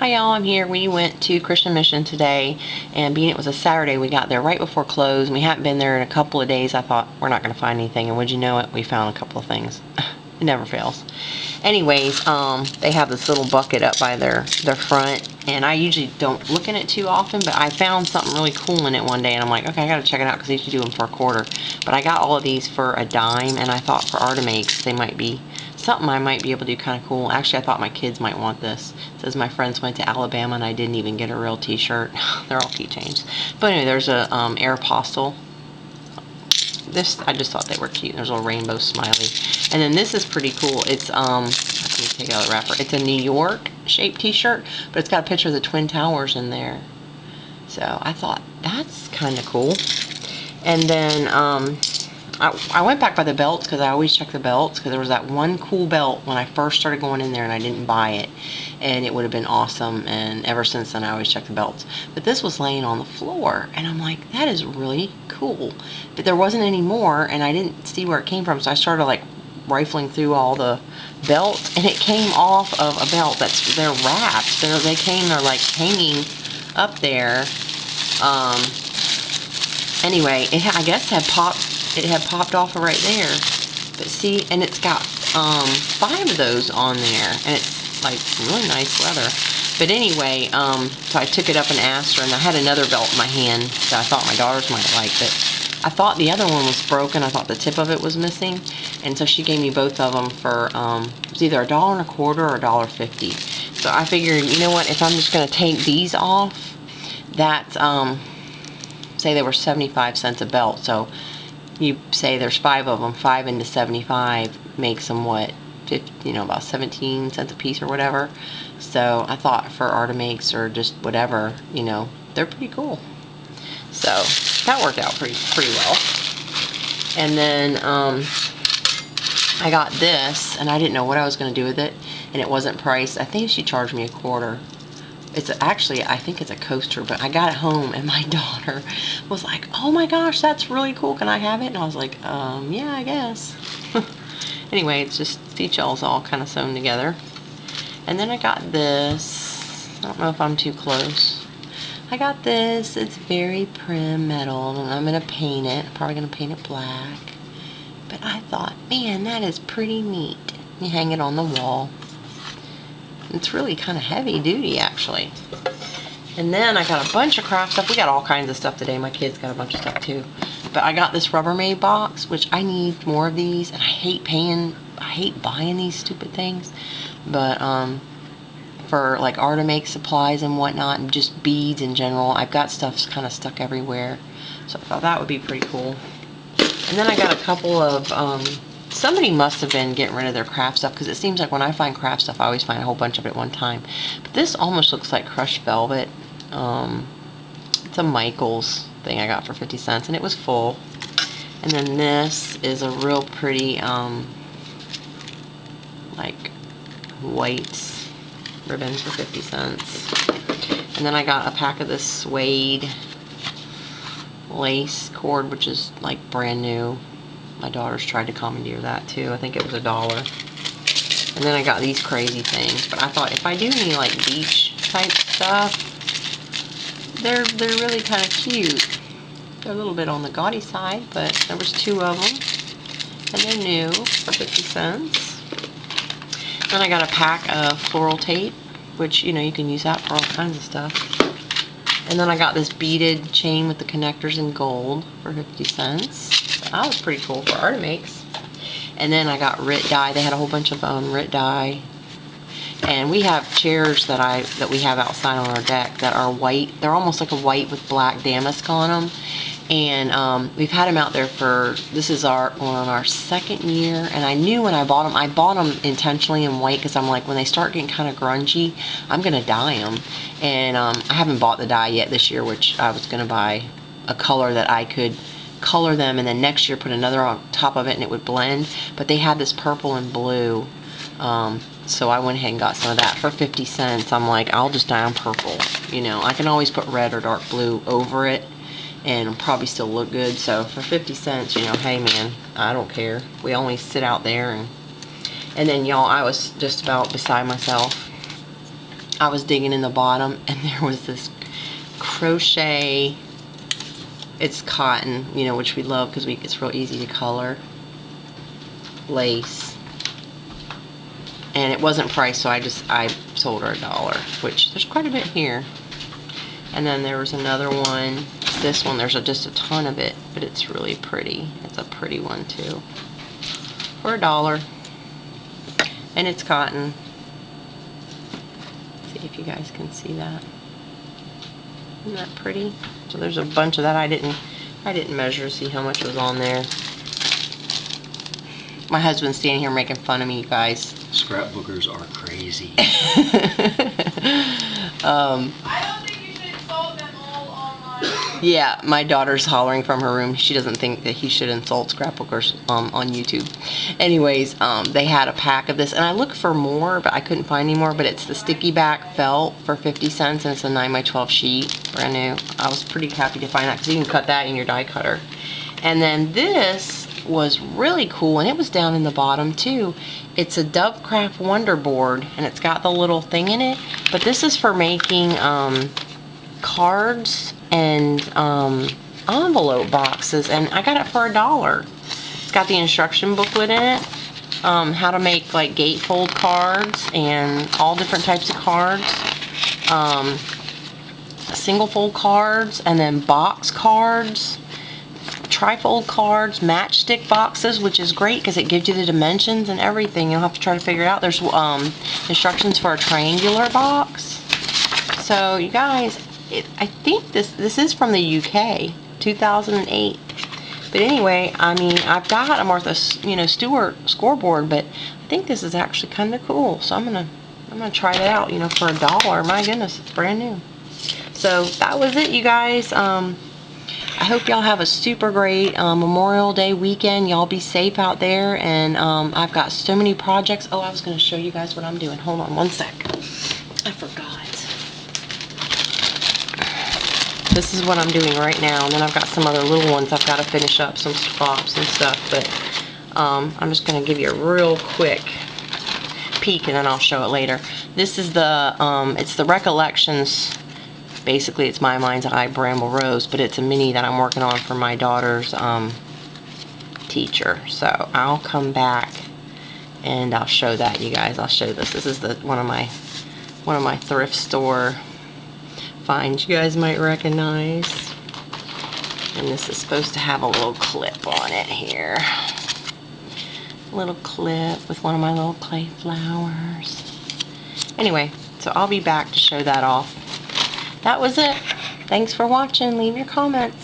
Hi y'all, I'm here. We went to Christian Mission today, and being it was a Saturday, we got there right before close. We hadn't been there in a couple of days. I thought, we're not going to find anything, and would you know it, we found a couple of things. It never fails. Anyways, they have this little bucket up by their front, and I usually don't look in it too often, but I found something really cool in it one day, and I'm like, okay, I gotta check it out, because they usually do them for a quarter. But I got all of these for a dime, and I thought for artimakes, they might be something I might be able to do kind of cool. Actually, I thought my kids might want this. It says my friends went to Alabama, and I didn't even get a real t-shirt. They're all keychains. But anyway, there's a Aeropostale. This, I just thought they were cute. There's a little rainbow smiley. And then this is pretty cool. It's, let me take out the wrapper. It's a New York shaped t-shirt, but it's got a picture of the Twin Towers in there. So I thought, that's kind of cool. And then, I went back by the belts, because I always check the belts, because there was that one cool belt when I first started going in there, and I didn't buy it. And it would have been awesome, and ever since then I always check the belts. But this was laying on the floor, and I'm like, that is really cool. But there wasn't any more, and I didn't see where it came from, so I started like rifling through all the belts, and it came off of a belt that's, they're wrapped. They're like hanging up there. Anyway, I guess it had popped off right there. But see, and it's got 5 of those on there, and it's like really nice leather. But anyway, so I took it up and asked her, and I had another belt in my hand that I thought my daughters might like, but I thought the other one was broken. I thought the tip of it was missing, and so she gave me both of them for it was either $1.25 or $1.50. So I figured, you know what, if I'm just gonna take these off, that's say they were 75 cents a belt, so you say there's 5 of them, 5 into 75 makes them what, 50, about 17 cents a piece or whatever. So I thought for artimakes or just whatever, they're pretty cool. So that worked out pretty well. And then I got this, and I didn't know what I was going to do with it, and it wasn't priced. I think she charged me $0.25. It's actually, I think it's a coaster, but I got it home, and my daughter was like, oh my gosh, that's really cool, can I have it? And I was like, yeah, I guess. Anyway, it's just seashells all kind of sewn together. And then I got this. I don't know if I'm too close. I got this. It's very prim metal, and I'm going to paint it. I'm probably going to paint it black. But I thought, man, that is pretty neat. You hang it on the wall. It's really kind of heavy duty, actually. And then I got a bunch of craft stuff. We got all kinds of stuff today. My kids got a bunch of stuff too. But I got this Rubbermaid box, which I need more of these. And I hate buying these stupid things. But for like artimake supplies and whatnot, and just beads in general, I've got stuff kind of stuck everywhere. So I thought that would be pretty cool. And then I got a couple of somebody must have been getting rid of their craft stuff, because it seems like when I find craft stuff, I always find a whole bunch of it at one time. But this almost looks like crushed velvet. It's a Michaels thing I got for 50 cents, and it was full. And then this is a real pretty, like, white ribbon for 50 cents. And then I got a pack of this suede lace cord, which is, like, brand new. My daughters tried to commandeer that too. I think it was $1. And then I got these crazy things. But I thought if I do any like beach type stuff, they're really kind of cute. They're a little bit on the gaudy side, but there was 2 of them, and they're new for 50 cents. Then I got a pack of floral tape, which you can use that for all kinds of stuff. And then I got this beaded chain with the connectors in gold for 50 cents. That was pretty cool for artimakes. And then I got Rit dye. They had a whole bunch of Rit dye. And we have chairs that we have outside on our deck that are white. They're almost like a white with black damask on them. And we've had them out there this is on our 2nd year. And I knew when I bought them intentionally in white, because I'm like, when they start getting kind of grungy, I'm going to dye them. And I haven't bought the dye yet this year, which I was going to buy a color that I could color them, and then next year put another on top of it and it would blend. But they had this purple and blue, so I went ahead and got some of that for 50 cents. I'm like, I'll just dye them purple. I can always put red or dark blue over it and it'll probably still look good. So for 50 cents, hey man, I don't care. We only sit out there, and then y'all, I was just about beside myself. I was digging in the bottom, and there was this crochet, it's cotton, you know, which we love because it's real easy to color, lace, and it wasn't priced, so I sold her $1, which there's quite a bit here. And then there was another one, this one, there's just a ton of it, but it's really pretty. It's a pretty one too, for $1, and it's cotton. See if you guys can see that. Isn't that pretty? So there's a bunch of that. I didn't measure to see how much was on there. My husband's standing here making fun of me, you guys. Scrapbookers are crazy. I don't think you should insult them all online. Yeah, my daughter's hollering from her room. She doesn't think that he should insult scrapbookers on YouTube. Anyways, they had a pack of this, and I looked for more, but I couldn't find any more. But it's the sticky back felt for 50 cents, and it's a 9x12 sheet, brand new. I was pretty happy to find that because you can cut that in your die cutter. And then this was really cool, and it was down in the bottom too. It's a Dovecraft Wonder Board, and it's got the little thing in it, but this is for making cards and envelope boxes, and I got it for $1. It's got the instruction booklet in it, how to make like gatefold cards and all different types of cards, single fold cards, and then box cards, trifold cards, matchstick boxes, which is great because it gives you the dimensions and everything. You'll have to try to figure it out. There's instructions for a triangular box. So you guys, I think this is from the UK, 2008. But anyway, I mean, I've got a Martha, Stewart scoreboard, but I think this is actually kind of cool. So I'm gonna try that out, for $1. My goodness, it's brand new. So that was it, you guys. I hope y'all have a super great Memorial Day weekend. Y'all be safe out there, and I've got so many projects. Oh, I was going to show you guys what I'm doing. Hold on one sec. I forgot. This is what I'm doing right now, and then I've got some other little ones I've got to finish up, some swaps and stuff, but I'm just going to give you a real quick peek, and then I'll show it later. This is it's the Recollections. Basically, it's My Mind's Eye Bramble Rose, but it's a mini that I'm working on for my daughter's teacher. So I'll come back and I'll show that, you guys. I'll show this. This is one of my thrift store finds you guys might recognize. And this is supposed to have a little clip on it here. A little clip with one of my little clay flowers. Anyway, so I'll be back to show that off. That was it. Thanks for watching. Leave your comments.